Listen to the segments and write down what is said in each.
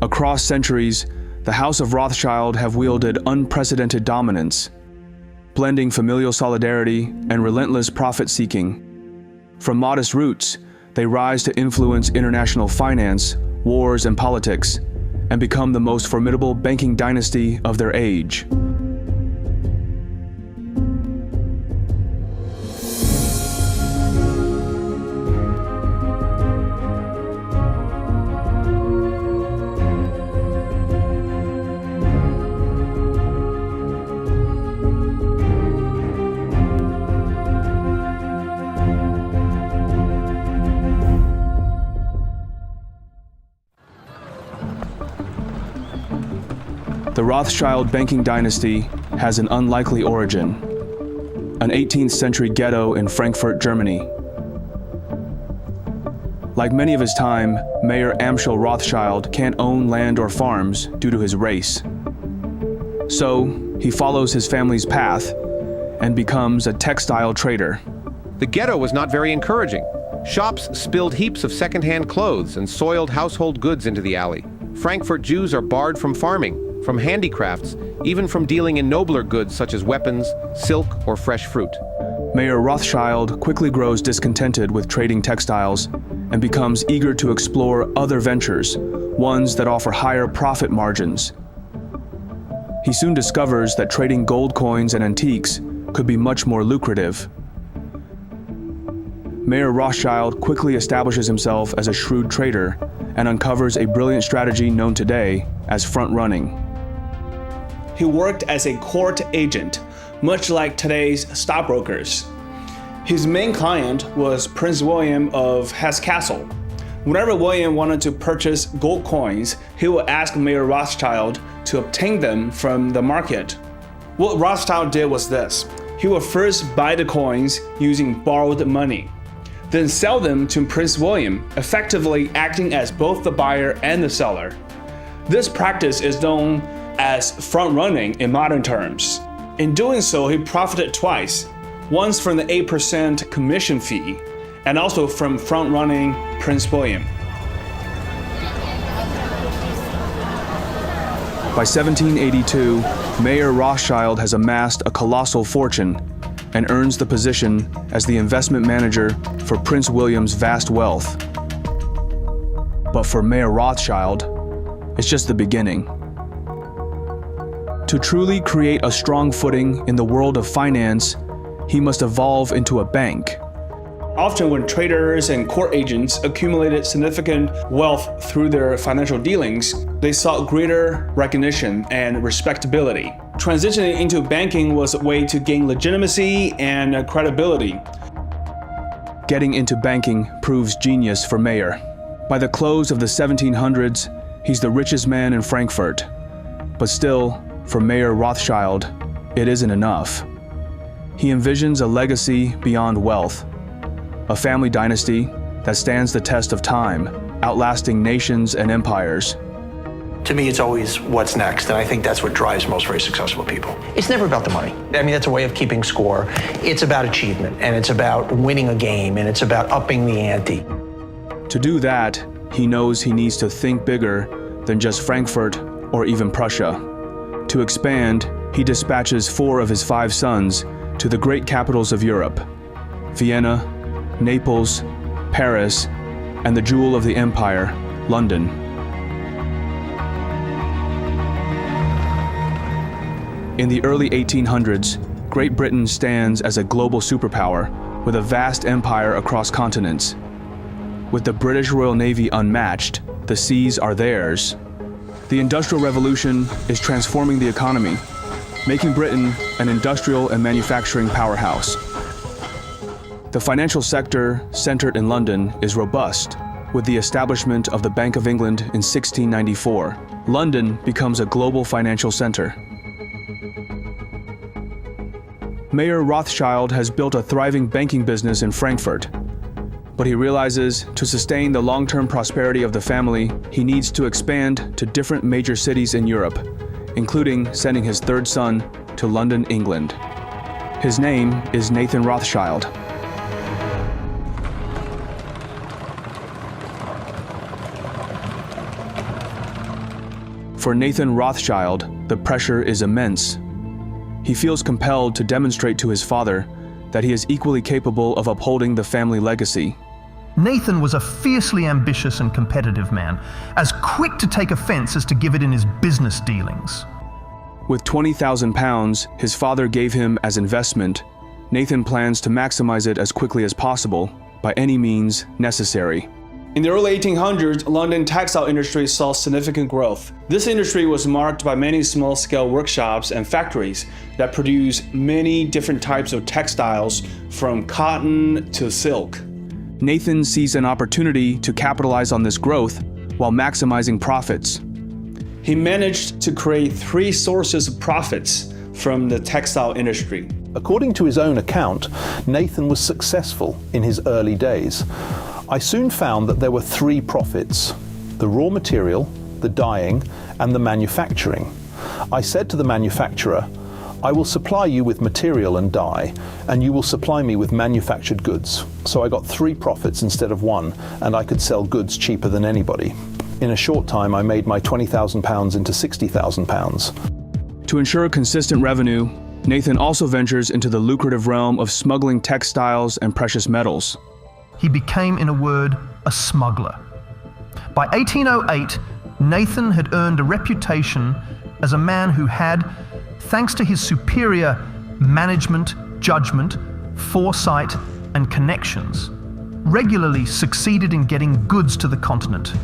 Across centuries, the House of Rothschild have wielded unprecedented dominance, blending familial solidarity and relentless profit-seeking. From modest roots, they rise to influence international finance, wars, and politics, and become the most formidable banking dynasty of their age. The Rothschild banking dynasty has an unlikely origin, an 18th century ghetto in Frankfurt, Germany. Like many of his time, Mayer Amschel Rothschild can't own land or farms due to his race. So, he follows his family's path and becomes a textile trader. The ghetto was not very encouraging. Shops spilled heaps of second-hand clothes and soiled household goods into the alley. Frankfurt Jews are barred from farming, from handicrafts, even from dealing in nobler goods such as weapons, silk, or fresh fruit. Mayer Rothschild quickly grows discontented with trading textiles and becomes eager to explore other ventures, ones that offer higher profit margins. He soon discovers that trading gold coins and antiques could be much more lucrative. Mayer Rothschild quickly establishes himself as a shrewd trader and uncovers a brilliant strategy known today as front-running. He worked as a court agent, much like today's stockbrokers. His main client was Prince William of Hesse-Kassel. Whenever William wanted to purchase gold coins, he would ask Mayer Rothschild to obtain them from the market. What Rothschild did was this. He would first buy the coins using borrowed money, then sell them to Prince William, effectively acting as both the buyer and the seller. This practice is known as front-running in modern terms. In doing so, he profited twice, once from the 8% commission fee, and also from front-running Prince William. By 1782, Mayer Rothschild has amassed a colossal fortune and earns the position as the investment manager for Prince William's vast wealth. But for Mayer Rothschild, it's just the beginning. To truly create a strong footing in the world of finance, he must evolve into a bank. Often when traders and court agents accumulated significant wealth through their financial dealings, they sought greater recognition and respectability. Transitioning into banking was a way to gain legitimacy and credibility. Getting into banking proves genius for Mayer. By the close of the 1700s, he's the richest man in Frankfurt. But still, for Mayer Rothschild, it isn't enough. He envisions a legacy beyond wealth, a family dynasty that stands the test of time, outlasting nations and empires. To me, it's always what's next, and I think that's what drives most very successful people. It's never about the money. I mean, that's a way of keeping score. It's about achievement, and it's about winning a game, and it's about upping the ante. To do that, he knows he needs to think bigger than just Frankfurt or even Prussia. To expand, he dispatches 4 of his 5 sons to the great capitals of Europe: Vienna, Naples, Paris, and the jewel of the empire, London. In the early 1800s, Great Britain stands as a global superpower with a vast empire across continents. With the British Royal Navy unmatched, the seas are theirs. The Industrial Revolution is transforming the economy, making Britain an industrial and manufacturing powerhouse. The financial sector, centered in London, is robust. With the establishment of the Bank of England in 1694, London becomes a global financial center. Mayer Rothschild has built a thriving banking business in Frankfurt, but he realizes to sustain the long-term prosperity of the family, he needs to expand to different major cities in Europe, including sending his 3rd son to London, England. His name is Nathan Rothschild. For Nathan Rothschild, the pressure is immense. He feels compelled to demonstrate to his father that he is equally capable of upholding the family legacy. Nathan was a fiercely ambitious and competitive man, as quick to take offense as to give it in his business dealings. With £20,000 his father gave him as investment, Nathan plans to maximize it as quickly as possible, by any means necessary. In the early 1800s, London textile industry saw significant growth. This industry was marked by many small-scale workshops and factories that produce many different types of textiles, from cotton to silk. Nathan sees an opportunity to capitalize on this growth while maximizing profits. He managed to create 3 sources of profits from the textile industry. According to his own account, Nathan was successful in his early days. I soon found that there were 3 profits: the raw material, the dyeing, and the manufacturing. I said to the manufacturer, "I will supply you with material and dye, and you will supply me with manufactured goods." So I got 3 profits instead of 1, and I could sell goods cheaper than anybody. In a short time, I made my £20,000 into £60,000. To ensure consistent revenue, Nathan also ventures into the lucrative realm of smuggling textiles and precious metals. He became, in a word, a smuggler. By 1808, Nathan had earned a reputation as a man who had, thanks to his superior management, judgment, foresight, and connections, regularly succeeded in getting goods to the continent.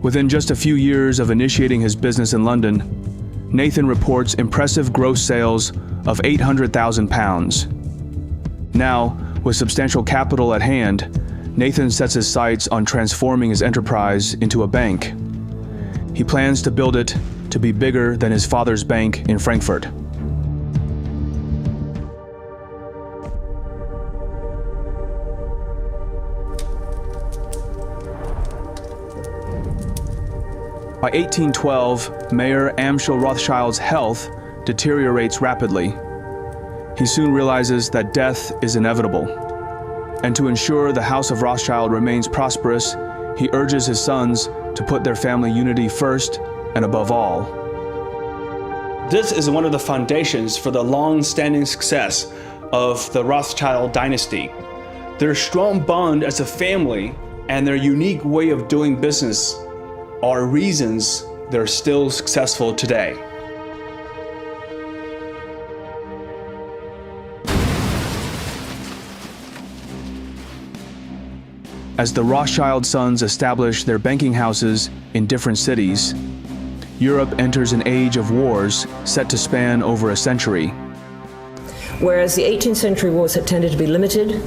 Within just a few years of initiating his business in London, Nathan reports impressive gross sales of £800,000. Now, with substantial capital at hand, Nathan sets his sights on transforming his enterprise into a bank. He plans to build it to be bigger than his father's bank in Frankfurt. By 1812, Mayor Amschel Rothschild's health deteriorates rapidly. He soon realizes that death is inevitable. And to ensure the House of Rothschild remains prosperous, he urges his sons to put their family unity first and above all. This is one of the foundations for the long-standing success of the Rothschild dynasty. Their strong bond as a family and their unique way of doing business are reasons they're still successful today. As the Rothschild sons establish their banking houses in different cities, Europe enters an age of wars set to span over a century. Whereas the 18th century wars had tended to be limited,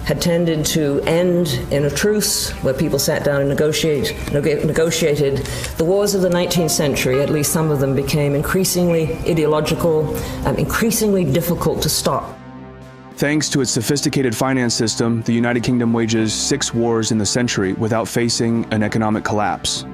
had tended to end in a truce where people sat down and negotiated, the wars of the 19th century, at least some of them, became increasingly ideological and increasingly difficult to stop. Thanks to its sophisticated finance system, the United Kingdom wages 6 wars in the century without facing an economic collapse.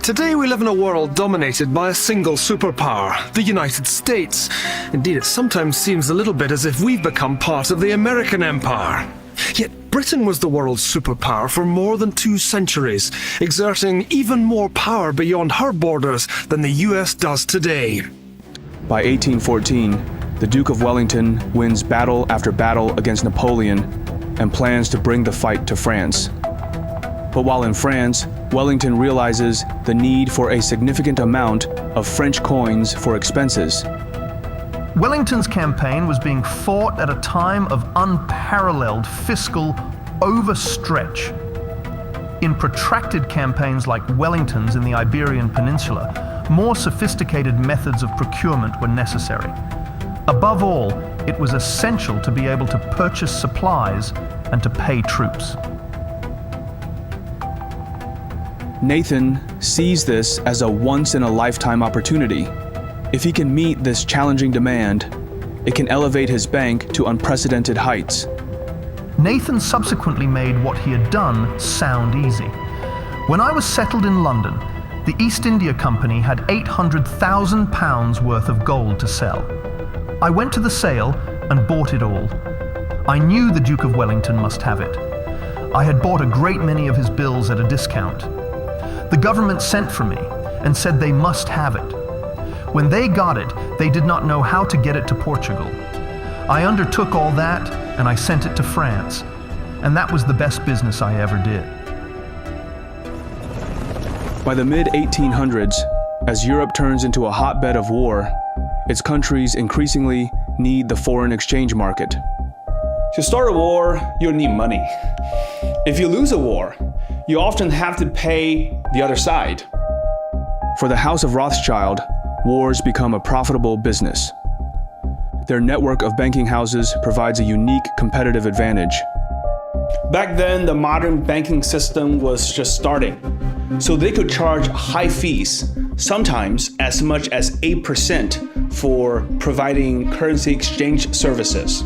Today we live in a world dominated by a single superpower, the United States. Indeed, it sometimes seems a little bit as if we've become part of the American empire. Yet Britain was the world's superpower for more than 2 centuries, exerting even more power beyond her borders than the US does today. By 1814, the Duke of Wellington wins battle after battle against Napoleon and plans to bring the fight to France. But while in France, Wellington realizes the need for a significant amount of French coins for expenses. Wellington's campaign was being fought at a time of unparalleled fiscal overstretch. In protracted campaigns like Wellington's in the Iberian Peninsula, more sophisticated methods of procurement were necessary. Above all, it was essential to be able to purchase supplies and to pay troops. Nathan sees this as a once-in-a-lifetime opportunity. If he can meet this challenging demand, it can elevate his bank to unprecedented heights. Nathan subsequently made what he had done sound easy. When I was settled in London, the East India Company had £800,000 worth of gold to sell. I went to the sale and bought it all. I knew the Duke of Wellington must have it. I had bought a great many of his bills at a discount. The government sent for me, and said they must have it. When they got it, they did not know how to get it to Portugal. I undertook all that, and I sent it to France. And that was the best business I ever did. By the mid-1800s, as Europe turns into a hotbed of war, its countries increasingly need the foreign exchange market. To start a war, you'll need money. If you lose a war, you often have to pay the other side. For the House of Rothschild, wars become a profitable business. Their network of banking houses provides a unique competitive advantage. Back then, the modern banking system was just starting, so they could charge high fees, sometimes as much as 8% for providing currency exchange services.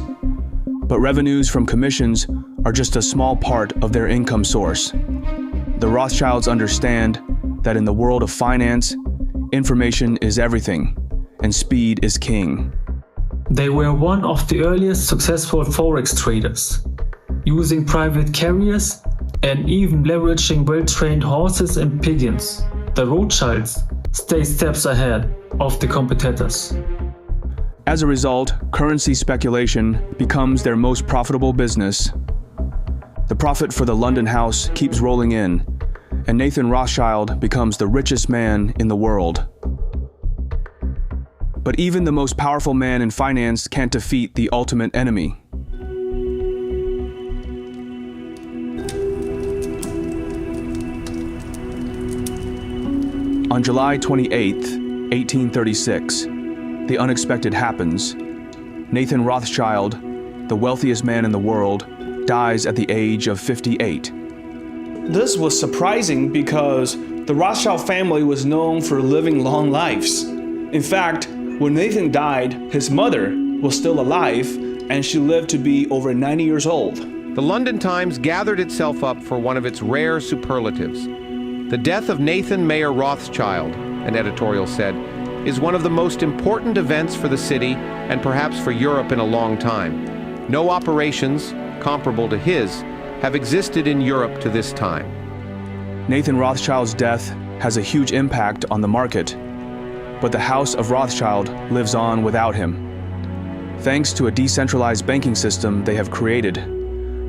But revenues from commissions are just a small part of their income source. The Rothschilds understand that in the world of finance, information is everything, and speed is king. They were one of the earliest successful forex traders, using private carriers and even leveraging well-trained horses and pigeons. The Rothschilds stay steps ahead of the competitors. As a result, currency speculation becomes their most profitable business. The profit for the London house keeps rolling in, and Nathan Rothschild becomes the richest man in the world. But even the most powerful man in finance can't defeat the ultimate enemy. On July 28, 1836, the unexpected happens. Nathan Rothschild, the wealthiest man in the world, dies at the age of 58. This was surprising because the Rothschild family was known for living long lives. In fact, when Nathan died, his mother was still alive, and she lived to be over 90 years old. The London Times gathered itself up for one of its rare superlatives. The death of Nathan Mayer Rothschild, an editorial said, is one of the most important events for the city and perhaps for Europe in a long time. No operations comparable to his have existed in Europe to this time. Nathan Rothschild's death has a huge impact on the market, but the House of Rothschild lives on without him. Thanks to a decentralized banking system they have created,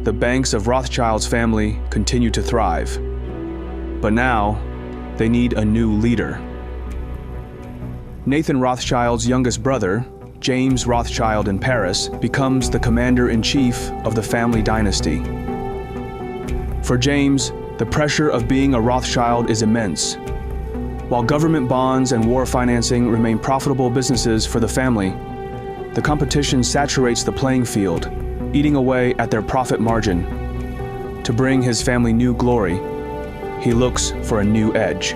the banks of Rothschild's family continue to thrive. But now, they need a new leader. Nathan Rothschild's youngest brother, James Rothschild in Paris, becomes the commander-in-chief of the family dynasty. For James, the pressure of being a Rothschild is immense. While government bonds and war financing remain profitable businesses for the family, the competition saturates the playing field, eating away at their profit margin. To bring his family new glory, he looks for a new edge.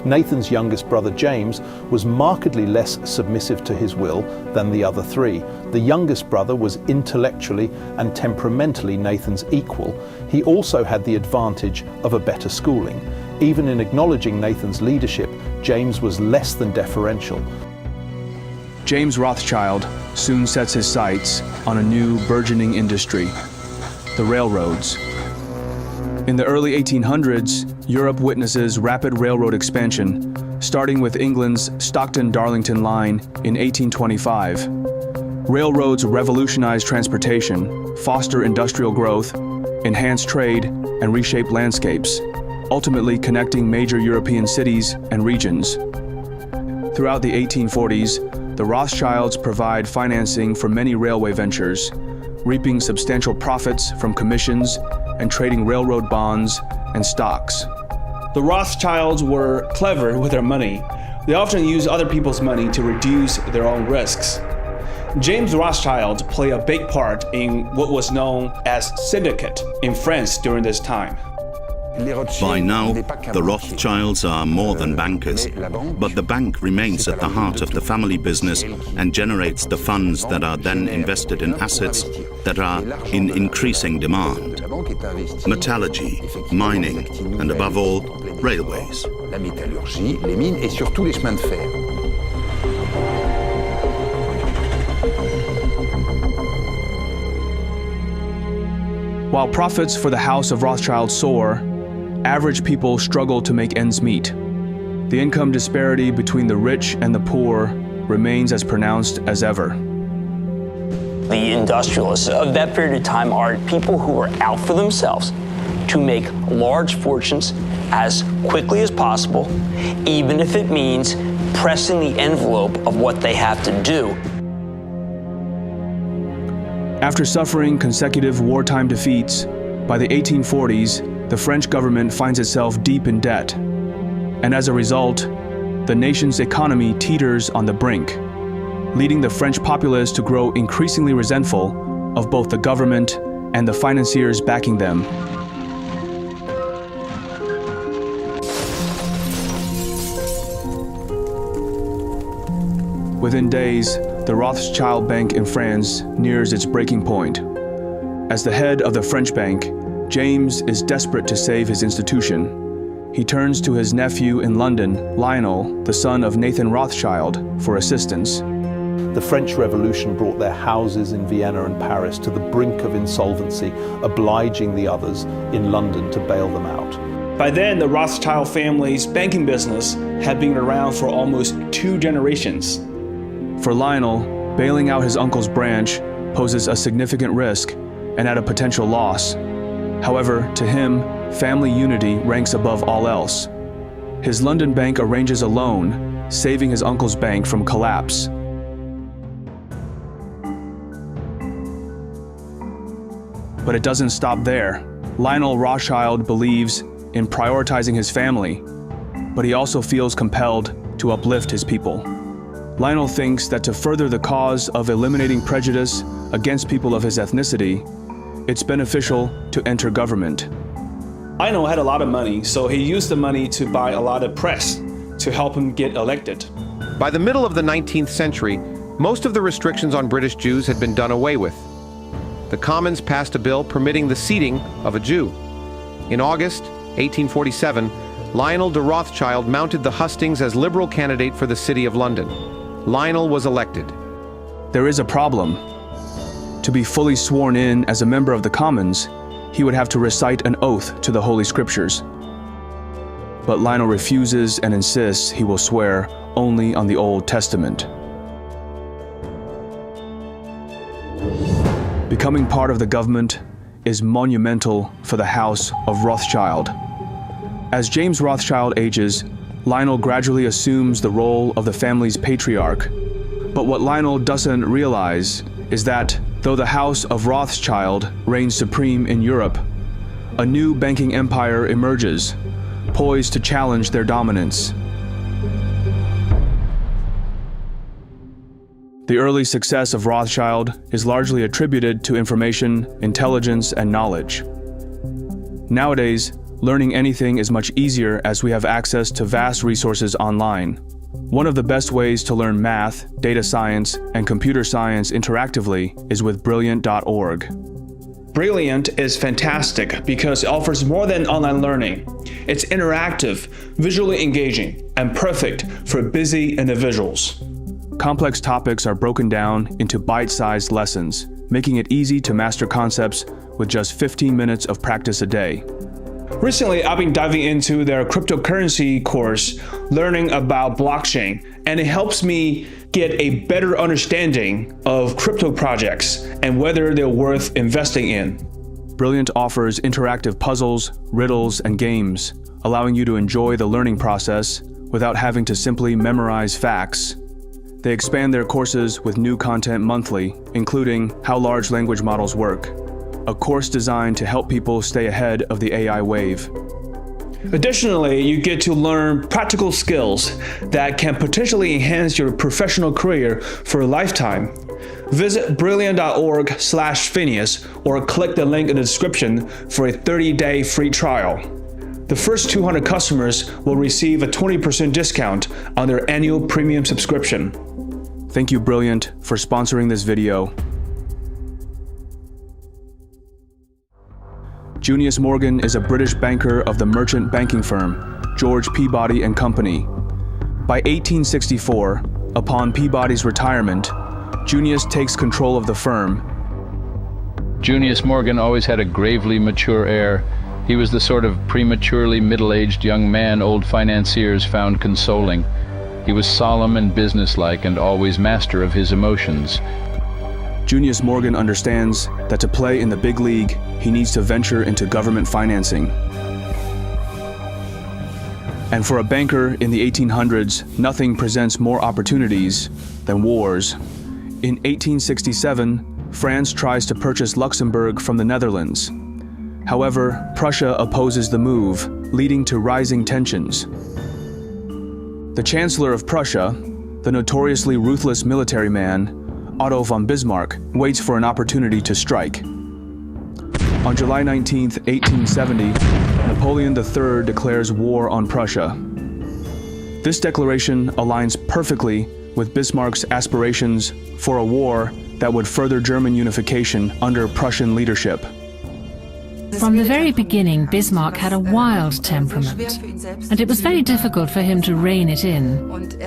Nathan's youngest brother James was markedly less submissive to his will than the other three. The youngest brother was intellectually and temperamentally Nathan's equal. He also had the advantage of a better schooling. Even in acknowledging Nathan's leadership, James was less than deferential. James Rothschild soon sets his sights on a new burgeoning industry, the railroads. In the early 1800s, Europe witnesses rapid railroad expansion, starting with England's Stockton-Darlington line in 1825. Railroads revolutionize transportation, foster industrial growth, enhance trade, and reshape landscapes, ultimately connecting major European cities and regions. Throughout the 1840s, the Rothschilds provide financing for many railway ventures, reaping substantial profits from commissions and trading railroad bonds and stocks. The Rothschilds were clever with their money. They often used other people's money to reduce their own risks. James Rothschild played a big part in what was known as syndicate in France during this time. By now, the Rothschilds are more than bankers, but the bank remains at the heart of the family business and generates the funds that are then invested in assets that are in increasing demand. Metallurgy, mining, and above all, railways. While profits for the House of Rothschild soar, average people struggle to make ends meet. The income disparity between the rich and the poor remains as pronounced as ever. The industrialists of that period of time are people who are out for themselves to make large fortunes as quickly as possible, even if it means pressing the envelope of what they have to do. After suffering consecutive wartime defeats, by the 1840s, the French government finds itself deep in debt. And as a result, the nation's economy teeters on the brink, leading the French populace to grow increasingly resentful of both the government and the financiers backing them. Within days, the Rothschild Bank in France nears its breaking point. As the head of the French bank, James is desperate to save his institution. He turns to his nephew in London, Lionel, the son of Nathan Rothschild, for assistance. The French Revolution brought their houses in Vienna and Paris to the brink of insolvency, obliging the others in London to bail them out. By then, the Rothschild family's banking business had been around for almost 2 generations. For Lionel, bailing out his uncle's branch poses a significant risk and at a potential loss. However, to him, family unity ranks above all else. His London bank arranges a loan, saving his uncle's bank from collapse. But it doesn't stop there. Lionel Rothschild believes in prioritizing his family, but he also feels compelled to uplift his people. Lionel thinks that to further the cause of eliminating prejudice against people of his ethnicity, it's beneficial to enter government. Lionel had a lot of money, so he used the money to buy a lot of press to help him get elected. By the middle of the 19th century, most of the restrictions on British Jews had been done away with. The Commons passed a bill permitting the seating of a Jew. In August 1847, Lionel de Rothschild mounted the hustings as Liberal candidate for the City of London. Lionel was elected. There is a problem. To be fully sworn in as a member of the Commons, he would have to recite an oath to the Holy Scriptures. But Lionel refuses and insists he will swear only on the Old Testament. Becoming part of the government is monumental for the House of Rothschild. As James Rothschild ages, Lionel gradually assumes the role of the family's patriarch. But what Lionel doesn't realize is that, though the House of Rothschild reigns supreme in Europe, a new banking empire emerges, poised to challenge their dominance. The early success of Rothschild is largely attributed to information, intelligence, and knowledge. Nowadays, learning anything is much easier as we have access to vast resources online. One of the best ways to learn math, data science, and computer science interactively is with Brilliant.org. Brilliant is fantastic because it offers more than online learning. It's interactive, visually engaging, and perfect for busy individuals. Complex topics are broken down into bite-sized lessons, making it easy to master concepts with just 15 minutes of practice a day. Recently, I've been diving into their cryptocurrency course, learning about blockchain, and it helps me get a better understanding of crypto projects and whether they're worth investing in. Brilliant offers interactive puzzles, riddles, and games, allowing you to enjoy the learning process without having to simply memorize facts. They expand their courses with new content monthly, including How Large Language Models Work, a course designed to help people stay ahead of the AI wave. Additionally, you get to learn practical skills that can potentially enhance your professional career for a lifetime. Visit brilliant.org/Phineas or click the link in the description for a 30-day free trial. The first 200 customers will receive a 20% discount on their annual premium subscription. Thank you, Brilliant, for sponsoring this video. Junius Morgan is a British banker of the merchant banking firm, George Peabody and Company. By 1864, upon Peabody's retirement, Junius takes control of the firm. Junius Morgan always had a gravely mature air. He was the sort of prematurely middle-aged young man old financiers found consoling. He was solemn and businesslike and always master of his emotions. Junius Morgan understands that to play in the big league, he needs to venture into government financing. And for a banker in the 1800s, nothing presents more opportunities than wars. In 1867, France tries to purchase Luxembourg from the Netherlands. However, Prussia opposes the move, leading to rising tensions. The Chancellor of Prussia, the notoriously ruthless military man, Otto von Bismarck, waits for an opportunity to strike. On July 19, 1870, Napoleon III declares war on Prussia. This declaration aligns perfectly with Bismarck's aspirations for a war that would further German unification under Prussian leadership. From the very beginning, Bismarck had a wild temperament, and it was very difficult for him to rein it in.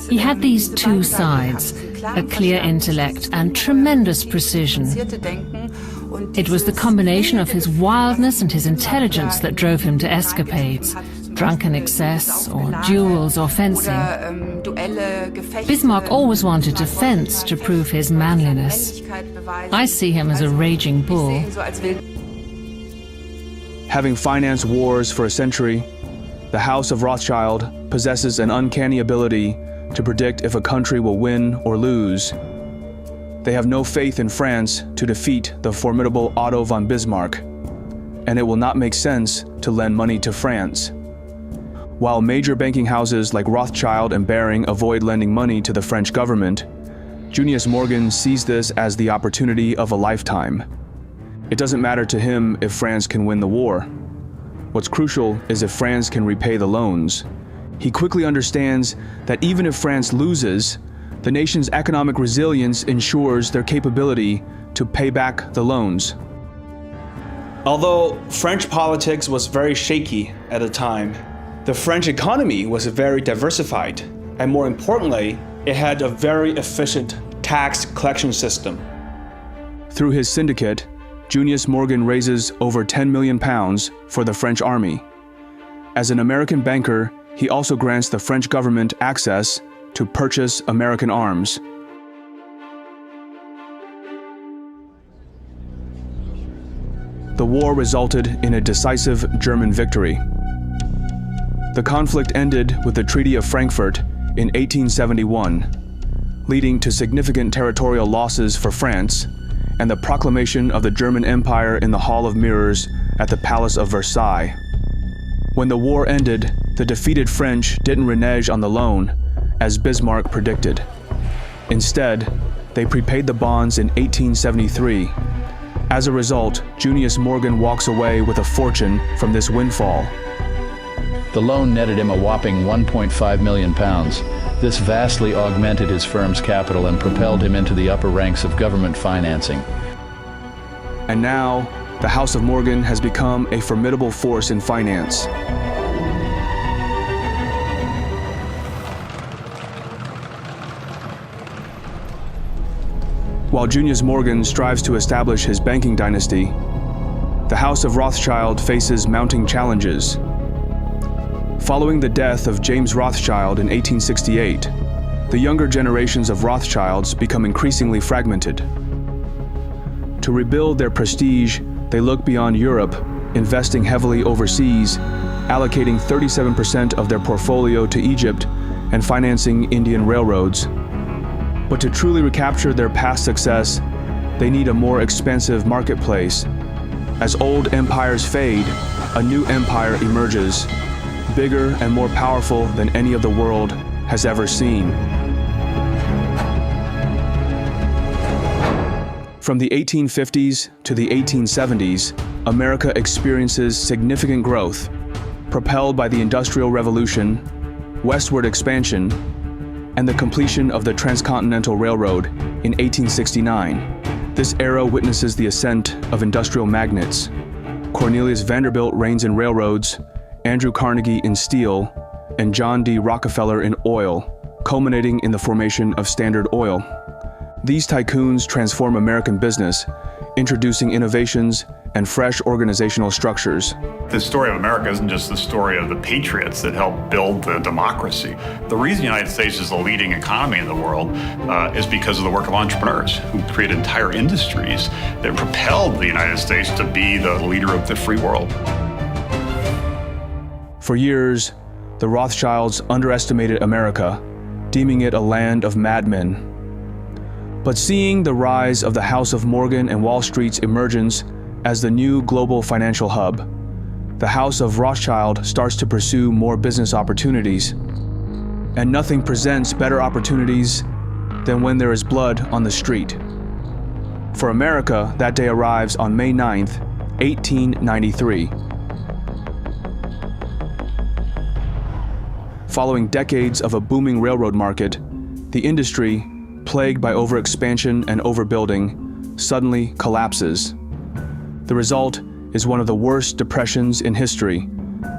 He had these two sides, a clear intellect and tremendous precision. It was the combination of his wildness and his intelligence that drove him to escapades, drunken excess, or duels or fencing. Bismarck always wanted to fence to prove his manliness. I see him as a raging bull. Having financed wars for a century, the House of Rothschild possesses an uncanny ability to predict if a country will win or lose. They have no faith in France to defeat the formidable Otto von Bismarck, and it will not make sense to lend money to France. While major banking houses like Rothschild and Baring avoid lending money to the French government, Junius Morgan sees this as the opportunity of a lifetime. It doesn't matter to him if France can win the war. What's crucial is if France can repay the loans. He quickly understands that even if France loses, the nation's economic resilience ensures their capability to pay back the loans. Although French politics was very shaky at the time, the French economy was very diversified, and more importantly, it had a very efficient tax collection system. Through his syndicate, Junius Morgan raises over £10 million for the French army. As an American banker, he also grants the French government access to purchase American arms. The war resulted in a decisive German victory. The conflict ended with the Treaty of Frankfurt in 1871, leading to significant territorial losses for France and the proclamation of the German Empire in the Hall of Mirrors at the Palace of Versailles. When the war ended, the defeated French didn't renege on the loan, as Bismarck predicted. Instead, they prepaid the bonds in 1873. As a result, Junius Morgan walks away with a fortune from this windfall. The loan netted him a whopping £1.5 million. This vastly augmented his firm's capital and propelled him into the upper ranks of government financing. And now, the House of Morgan has become a formidable force in finance. While Junius Morgan strives to establish his banking dynasty, the House of Rothschild faces mounting challenges. Following the death of James Rothschild in 1868, the younger generations of Rothschilds become increasingly fragmented. To rebuild their prestige, they look beyond Europe, investing heavily overseas, allocating 37% of their portfolio to Egypt and financing Indian railroads. But to truly recapture their past success, they need a more expansive marketplace. As old empires fade, a new empire emerges, bigger and more powerful than any of the world has ever seen. From the 1850s to the 1870s, America experiences significant growth, propelled by the Industrial Revolution, westward expansion, and the completion of the Transcontinental Railroad in 1869. This era witnesses the ascent of industrial magnates. Cornelius Vanderbilt reigns in railroads, Andrew Carnegie in steel, and John D. Rockefeller in oil, culminating in the formation of Standard Oil. These tycoons transform American business, introducing innovations and fresh organizational structures. The story of America isn't just the story of the patriots that helped build the democracy. The reason the United States is the leading economy in the world is because of the work of entrepreneurs who created entire industries that propelled the United States to be the leader of the free world. For years, the Rothschilds underestimated America, deeming it a land of madmen. But seeing the rise of the House of Morgan and Wall Street's emergence as the new global financial hub, the House of Rothschild starts to pursue more business opportunities. And nothing presents better opportunities than when there is blood on the street. For America, that day arrives on May 9th, 1893. Following decades of a booming railroad market, the industry, plagued by overexpansion and overbuilding, suddenly collapses. The result is one of the worst depressions in history,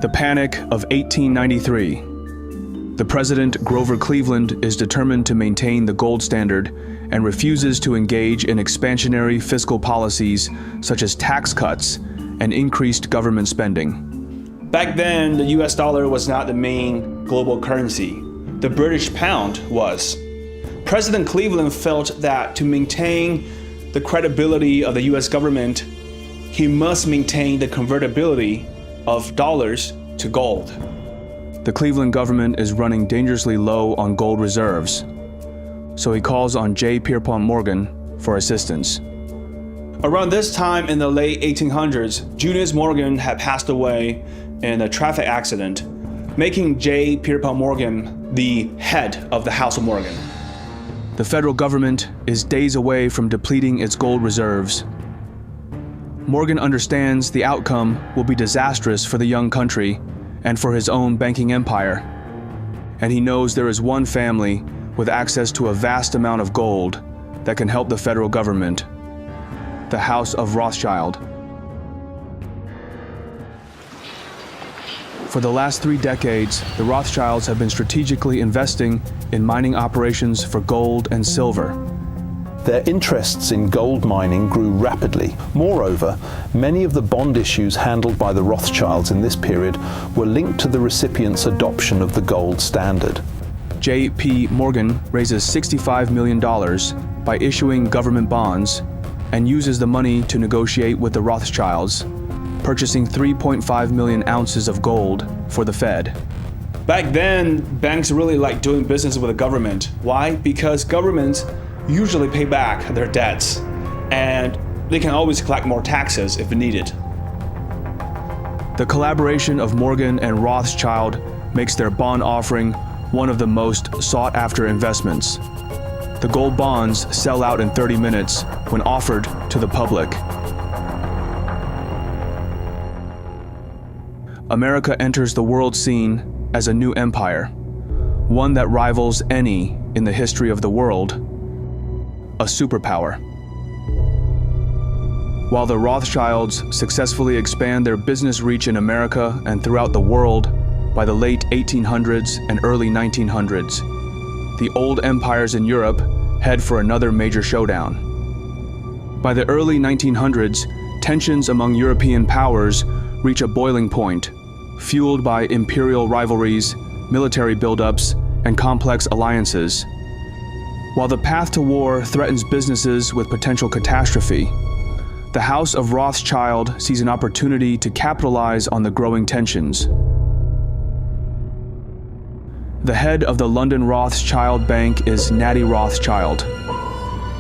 the Panic of 1893. The president, Grover Cleveland, is determined to maintain the gold standard and refuses to engage in expansionary fiscal policies such as tax cuts and increased government spending. Back then, the US dollar was not the main global currency. The British pound was. President Cleveland felt that to maintain the credibility of the US government, he must maintain the convertibility of dollars to gold. The Cleveland government is running dangerously low on gold reserves, so he calls on J. Pierpont Morgan for assistance. Around this time in the late 1800s, Junius Morgan had passed away in a traffic accident, making J. Pierpont Morgan the head of the House of Morgan. The federal government is days away from depleting its gold reserves. Morgan understands the outcome will be disastrous for the young country and for his own banking empire. And he knows there is one family with access to a vast amount of gold that can help the federal government: the House of Rothschild. For the last 3 decades, the Rothschilds have been strategically investing in mining operations for gold and silver. Their interests in gold mining grew rapidly. Moreover, many of the bond issues handled by the Rothschilds in this period were linked to the recipient's adoption of the gold standard. J.P. Morgan raises $65 million by issuing government bonds and uses the money to negotiate with the Rothschilds, purchasing 3.5 million ounces of gold for the Fed. Back then, banks really liked doing business with the government. Why? Because governments usually pay back their debts, and they can always collect more taxes if needed. The collaboration of Morgan and Rothschild makes their bond offering one of the most sought-after investments. The gold bonds sell out in 30 minutes when offered to the public. America enters the world scene as a new empire, one that rivals any in the history of the world, a superpower. While the Rothschilds successfully expand their business reach in America and throughout the world by the late 1800s and early 1900s, the old empires in Europe head for another major showdown. By the early 1900s, tensions among European powers reach a boiling point, fueled by imperial rivalries, military buildups, and complex alliances. While the path to war threatens businesses with potential catastrophe, the House of Rothschild sees an opportunity to capitalize on the growing tensions. The head of the London Rothschild Bank is Natty Rothschild.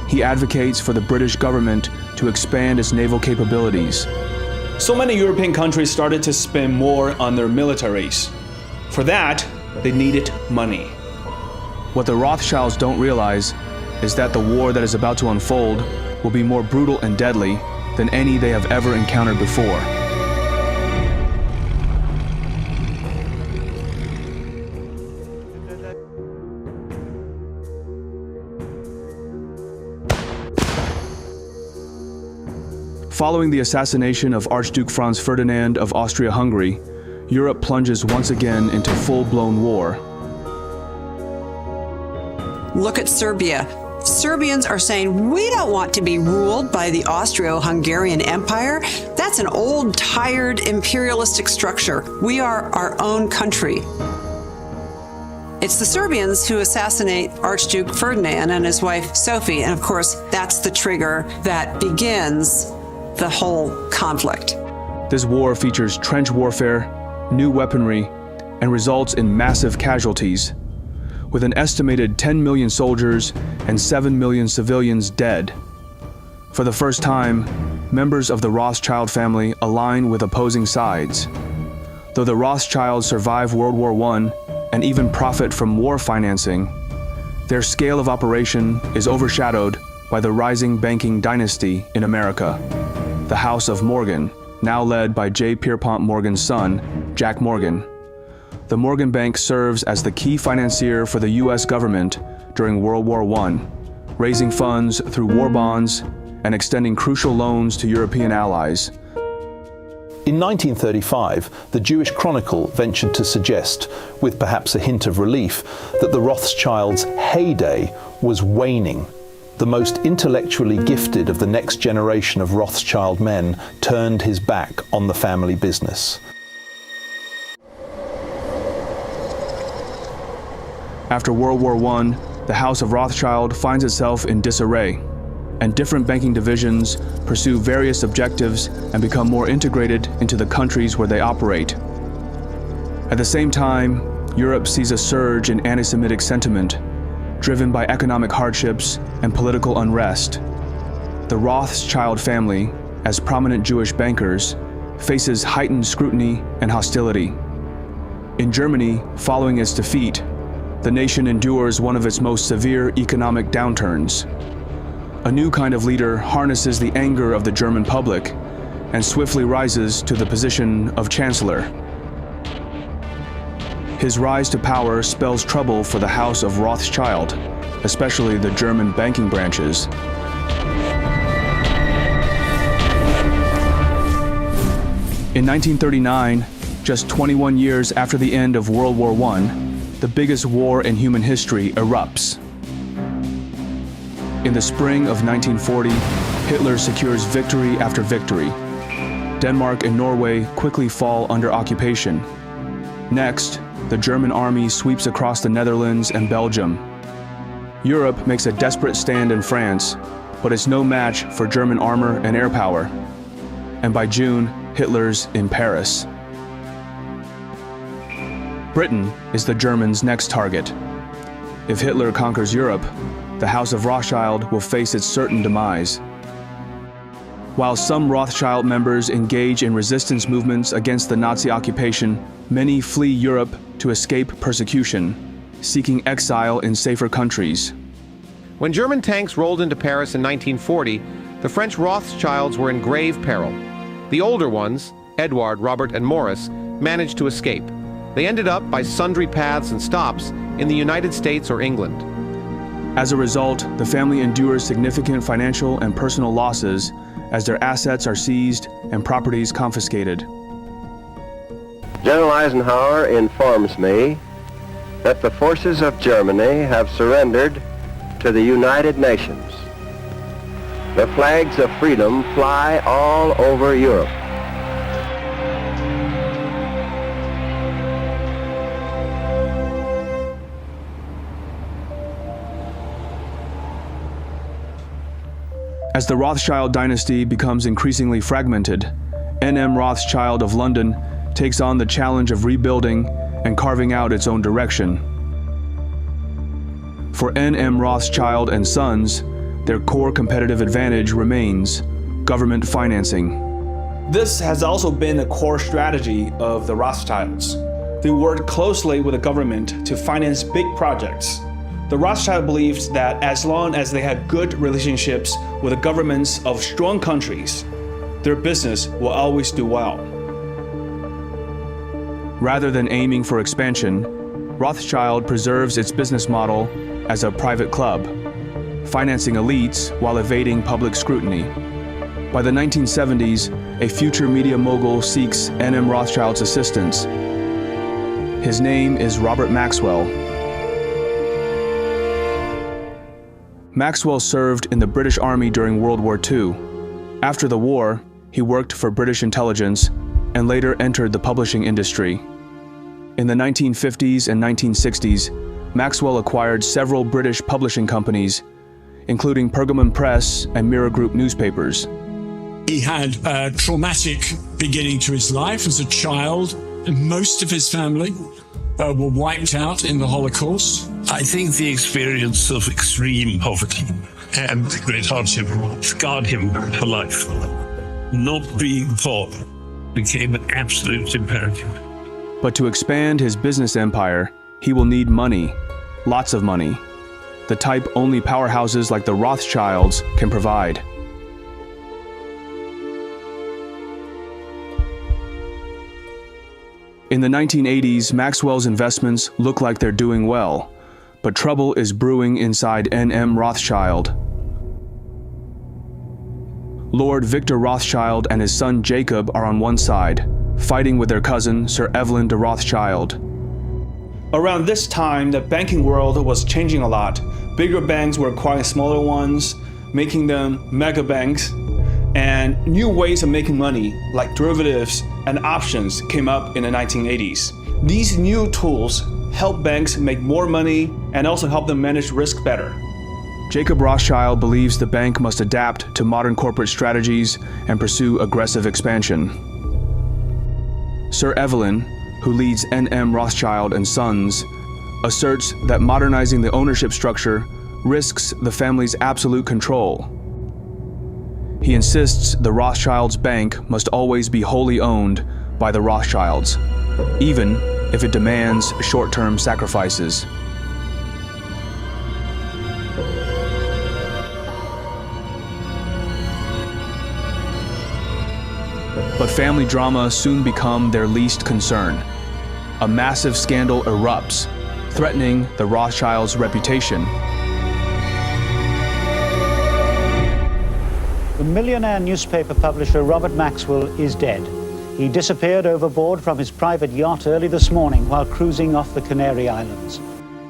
He advocates for the British government to expand its naval capabilities. So many European countries started to spend more on their militaries. For that, they needed money. What the Rothschilds don't realize is that the war that is about to unfold will be more brutal and deadly than any they have ever encountered before. Following the assassination of Archduke Franz Ferdinand of Austria-Hungary, Europe plunges once again into full-blown war. Look at Serbia. Serbians are saying, we don't want to be ruled by the Austro-Hungarian Empire. That's an old, tired, imperialistic structure. We are our own country. It's the Serbians who assassinate Archduke Ferdinand and his wife Sophie, and of course, that's the trigger that begins the whole conflict. This war features trench warfare, new weaponry, and results in massive casualties, with an estimated 10 million soldiers and 7 million civilians dead. For the first time, members of the Rothschild family align with opposing sides. Though the Rothschilds survive World War I and even profit from war financing, their scale of operation is overshadowed by the rising banking dynasty in America, the House of Morgan, now led by J. Pierpont Morgan's son, Jack Morgan. The Morgan Bank serves as the key financier for the U.S. government during World War I, raising funds through war bonds and extending crucial loans to European allies. In 1935, the Jewish Chronicle ventured to suggest, with perhaps a hint of relief, that the Rothschilds' heyday was waning. The most intellectually gifted of the next generation of Rothschild men turned his back on the family business. After World War I, the House of Rothschild finds itself in disarray, and different banking divisions pursue various objectives and become more integrated into the countries where they operate. At the same time, Europe sees a surge in anti-Semitic sentiment, driven by economic hardships and political unrest. The Rothschild family, as prominent Jewish bankers, faces heightened scrutiny and hostility. In Germany, following its defeat, the nation endures one of its most severe economic downturns. A new kind of leader harnesses the anger of the German public and swiftly rises to the position of chancellor. His rise to power spells trouble for the House of Rothschild, especially the German banking branches. In 1939, just 21 years after the end of World War I, the biggest war in human history erupts. In the spring of 1940, Hitler secures victory after victory. Denmark and Norway quickly fall under occupation. Next, the German army sweeps across the Netherlands and Belgium. Europe makes a desperate stand in France, but it's no match for German armor and air power. And by June, Hitler's in Paris. Britain is the Germans' next target. If Hitler conquers Europe, the House of Rothschild will face its certain demise. While some Rothschild members engage in resistance movements against the Nazi occupation, many flee Europe to escape persecution, seeking exile in safer countries. When German tanks rolled into Paris in 1940, the French Rothschilds were in grave peril. The older ones, Edward, Robert, and Maurice, managed to escape. They ended up by sundry paths and stops in the United States or England. As a result, the family endures significant financial and personal losses as their assets are seized and properties confiscated. General Eisenhower informs me that the forces of Germany have surrendered to the United Nations. The flags of freedom fly all over Europe. As the Rothschild dynasty becomes increasingly fragmented, N.M. Rothschild of London takes on the challenge of rebuilding and carving out its own direction. For N.M. Rothschild and Sons, their core competitive advantage remains government financing. This has also been a core strategy of the Rothschilds. They worked closely with the government to finance big projects. The Rothschild believed that as long as they had good relationships with the governments of strong countries, their business will always do well. Rather than aiming for expansion, Rothschild preserves its business model as a private club, financing elites while evading public scrutiny. By the 1970s, a future media mogul seeks N.M. Rothschild's assistance. His name is Robert Maxwell. Maxwell served in the British Army during World War II. After the war, he worked for British intelligence and later entered the publishing industry. In the 1950s and 1960s, Maxwell acquired several British publishing companies, including Pergamon Press and Mirror Group newspapers. He had a traumatic beginning to his life as a child, and most of his family were wiped out in the Holocaust. I think the experience of extreme poverty and great hardship scarred him for life. Not being poor became an absolute imperative. But to expand his business empire, he will need money, lots of money, the type only powerhouses like the Rothschilds can provide. In the 1980s, Maxwell's investments look like they're doing well, but trouble is brewing inside N.M. Rothschild. Lord Victor Rothschild and his son Jacob are on one side, fighting with their cousin, Sir Evelyn de Rothschild. Around this time, the banking world was changing a lot. Bigger banks were acquiring smaller ones, making them mega banks, and new ways of making money, like derivatives and options, came up in the 1980s. These new tools help banks make more money and also help them manage risk better. Jacob Rothschild believes the bank must adapt to modern corporate strategies and pursue aggressive expansion. Sir Evelyn, who leads N.M. Rothschild and Sons, asserts that modernizing the ownership structure risks the family's absolute control. He insists the Rothschilds' bank must always be wholly owned by the Rothschilds, even if it demands short-term sacrifices. But family drama soon become their least concern. A massive scandal erupts, threatening the Rothschilds' reputation. The millionaire newspaper publisher Robert Maxwell is dead. He disappeared overboard from his private yacht early this morning while cruising off the Canary Islands.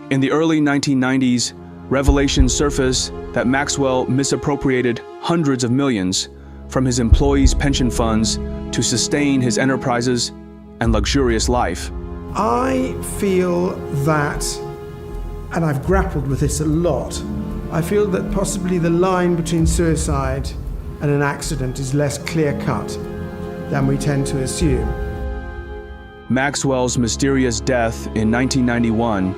In the early 1990s, revelations surface that Maxwell misappropriated hundreds of millions from his employees' pension funds to sustain his enterprises and luxurious life. I feel that, and I've grappled with this a lot, I feel that possibly the line between suicide and an accident is less clear-cut than we tend to assume. Maxwell's mysterious death in 1991,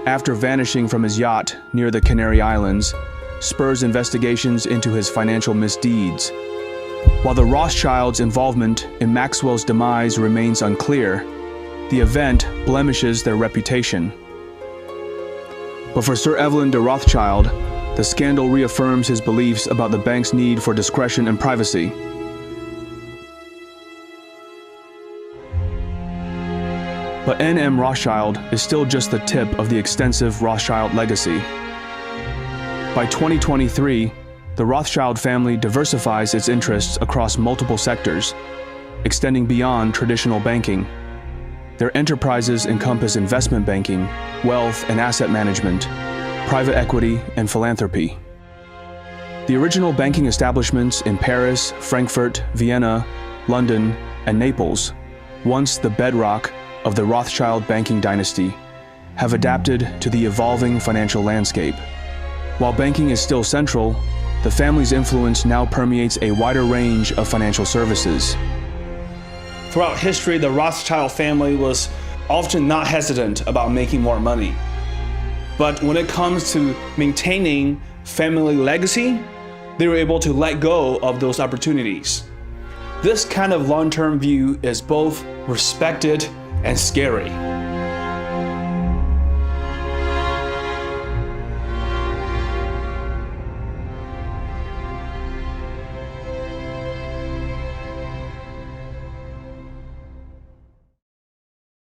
after vanishing from his yacht near the Canary Islands, spurs investigations into his financial misdeeds. While the Rothschilds' involvement in Maxwell's demise remains unclear, the event blemishes their reputation. But for Sir Evelyn de Rothschild, the scandal reaffirms his beliefs about the bank's need for discretion and privacy. But N.M. Rothschild is still just the tip of the extensive Rothschild legacy. By 2023, the Rothschild family diversifies its interests across multiple sectors, extending beyond traditional banking. Their enterprises encompass investment banking, wealth and asset management, private equity, and philanthropy. The original banking establishments in Paris, Frankfurt, Vienna, London, and Naples, once the bedrock of the Rothschild banking dynasty, have adapted to the evolving financial landscape. While banking is still central, the family's influence now permeates a wider range of financial services. Throughout history, the Rothschild family was often not hesitant about making more money. But when it comes to maintaining family legacy, they were able to let go of those opportunities. This kind of long-term view is both respected and scary.